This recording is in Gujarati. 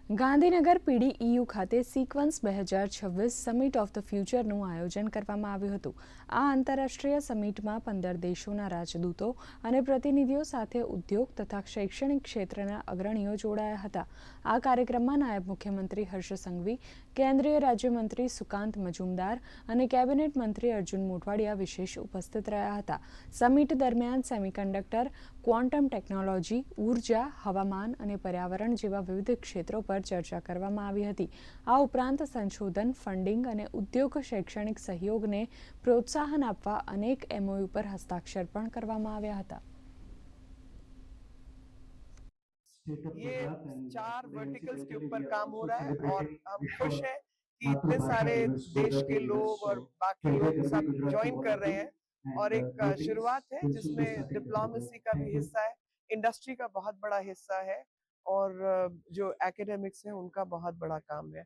ગાંધીનગર પીડીઈયુ ખાતે સિક્વન્સ 2026 સમિટ ઓફ ધ ફ્યુચરનું આયોજન કરવામાં આવ્યું હતું। આ આંતરરાષ્ટ્રીય સમિટમાં 15 દેશોના રાજદૂતો અને પ્રતિનિધિઓ સાથે ઉદ્યોગ તથા શૈક્ષણિક ક્ષેત્રના અગ્રણીઓ જોડાયા હતા। આ કાર્યક્રમમાં નાયબ મુખ્યમંત્રી હર્ષ સંઘવી, કેન્દ્રીય રાજ્યમંત્રી સુકાંત મજુમદાર અને કેબિનેટ મંત્રી અર્જુન મોઢવાડિયા વિશેષ ઉપસ્થિત રહ્યા હતા। સમિટ દરમિયાન સેમિકન્ડક્ટર, ક્વોન્ટમ ટેકનોલોજી, ઉર્જા, હવામાન અને પર્યાવરણ જેવા વિવિધ ક્ષેત્રો પર ચર્ચા કરવામાં આવી હતી। આ ઉપરાંત સંશોધન, ફંડિંગ અને ઉદ્યોગ શૈક્ષણિક સહયોગને પ્રોત્સાહન આપવા અનેક એમઓયુ પર હસ્તાક્ષર પણ કરવામાં આવ્યા હતા। ये 4 वर्टिकल्स के ऊपर काम हो रहा है और हम खुश हैं कि इतने सारे देश के लोग और बाकी लोग सब ज्वाइन कर रहे हैं और एक शुरुआत है जिसमें डिप्लोमेसी का भी हिस्सा है, इंडस्ट्री का बहुत बड़ा हिस्सा है और जो एकेडमिक्स है उनका बहुत बड़ा काम है।